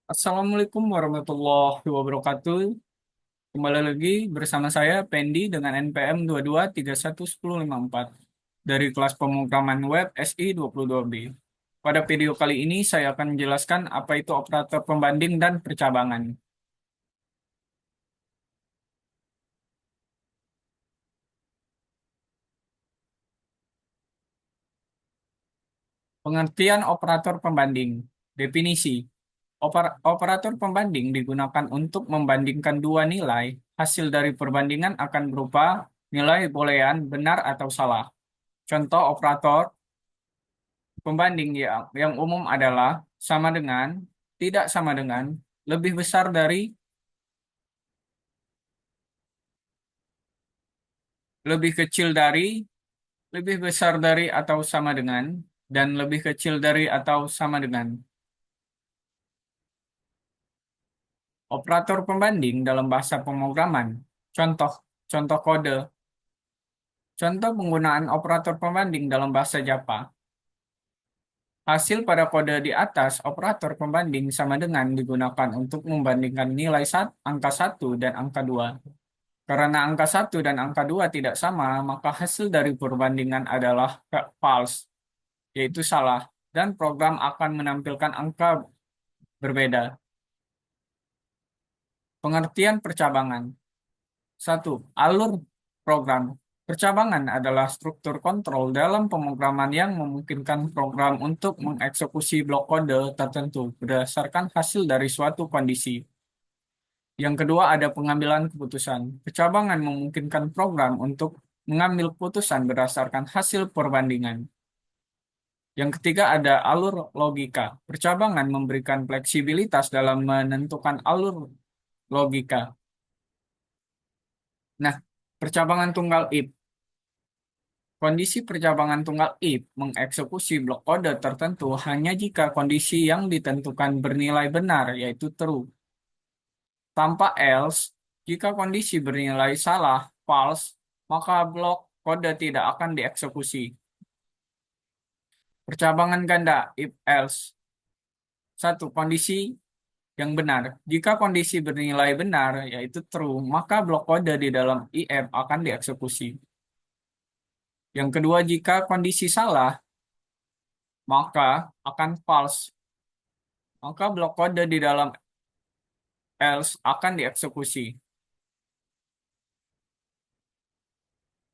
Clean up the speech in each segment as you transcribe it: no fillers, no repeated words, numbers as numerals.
Assalamualaikum warahmatullahi wabarakatuh. Kembali lagi bersama saya Pendi dengan NPM 22311054 dari kelas pemrograman web SI 22B. Pada video kali ini saya akan menjelaskan apa itu operator pembanding dan percabangan. Pengertian operator pembanding. Definisi. Operator pembanding digunakan untuk membandingkan dua nilai. Hasil dari perbandingan akan berupa nilai boolean benar atau salah. Contoh operator pembanding yang umum adalah sama dengan, tidak sama dengan, lebih besar dari, lebih kecil dari, lebih besar dari atau sama dengan, dan lebih kecil dari atau sama dengan. Operator pembanding dalam bahasa pemrograman. Contoh, contoh kode. Contoh penggunaan operator pembanding dalam bahasa Java. Hasil pada kode di atas, operator pembanding sama dengan digunakan untuk membandingkan nilai angka satu dan angka 2. Karena angka satu dan angka 2 tidak sama, maka hasil dari perbandingan adalah false, yaitu salah, dan program akan menampilkan angka berbeda. Pengertian percabangan. Satu, alur program. Percabangan adalah struktur kontrol dalam pemrograman yang memungkinkan program untuk mengeksekusi blok kode tertentu berdasarkan hasil dari suatu kondisi. Yang kedua ada pengambilan keputusan. Percabangan memungkinkan program untuk mengambil keputusan berdasarkan hasil perbandingan. Yang ketiga ada alur logika. Percabangan memberikan fleksibilitas dalam menentukan alur logika. Nah, percabangan tunggal if. Kondisi percabangan tunggal if mengeksekusi blok kode tertentu hanya jika kondisi yang ditentukan bernilai benar, yaitu true. Tanpa else, jika kondisi bernilai salah, false, maka blok kode tidak akan dieksekusi. Percabangan ganda, if else. Satu, kondisi yang benar. Jika kondisi bernilai benar, yaitu true, maka blok kode di dalam if akan dieksekusi. Yang kedua, jika kondisi salah, maka akan false. Maka blok kode di dalam else akan dieksekusi.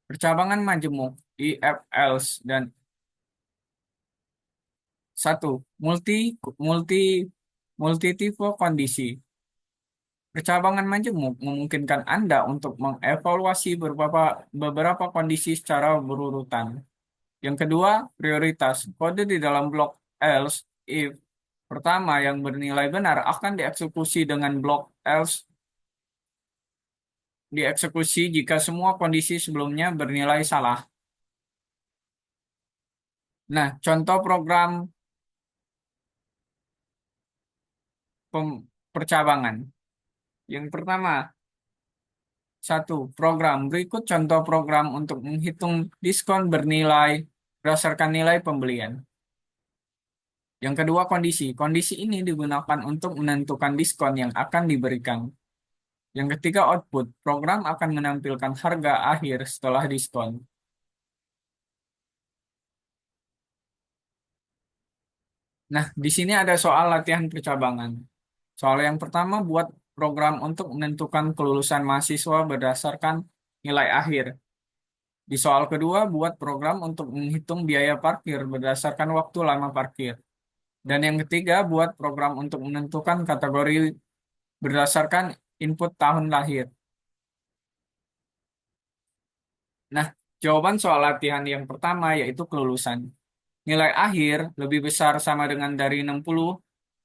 Percabangan majemuk, if else, dan satu, multi multi multitive kondisi. Percabangan majemuk memungkinkan Anda untuk mengevaluasi beberapa kondisi secara berurutan. Yang kedua, prioritas. Kode di dalam blok else, if pertama yang bernilai benar akan dieksekusi dengan blok else dieksekusi jika semua kondisi sebelumnya bernilai salah. Nah, contoh program percabangan. Yang pertama, satu, program. Berikut contoh program untuk menghitung diskon bernilai berdasarkan nilai pembelian. Yang kedua, kondisi. Kondisi ini digunakan untuk menentukan diskon yang akan diberikan. Yang ketiga, output. Program akan menampilkan harga akhir setelah diskon. Nah, di sini ada soal latihan percabangan. Soal yang pertama, buat program untuk menentukan kelulusan mahasiswa berdasarkan nilai akhir. Di soal kedua, buat program untuk menghitung biaya parkir berdasarkan waktu lama parkir. Dan yang ketiga, buat program untuk menentukan kategori berdasarkan input tahun lahir. Nah, jawaban soal latihan yang pertama yaitu kelulusan. Nilai akhir lebih besar sama dengan dari 60,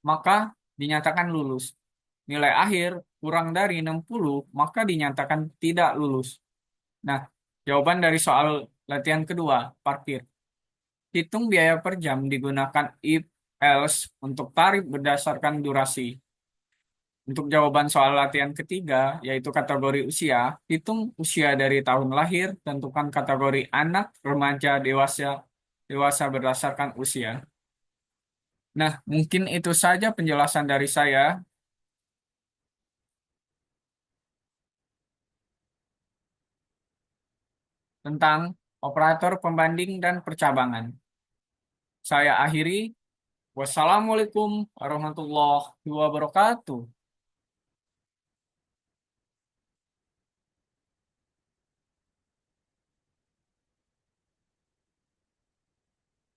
maka dinyatakan lulus. Nilai akhir kurang dari 60, maka dinyatakan tidak lulus. Nah, jawaban dari soal latihan kedua, parkir. Hitung biaya per jam digunakan if else untuk tarif berdasarkan durasi. Untuk jawaban soal latihan ketiga, yaitu kategori usia, hitung usia dari tahun lahir, tentukan kategori anak, remaja, dewasa, dewasa berdasarkan usia. Nah, mungkin itu saja penjelasan dari saya tentang operator pembanding dan percabangan. Saya akhiri. Wassalamualaikum warahmatullahi wabarakatuh.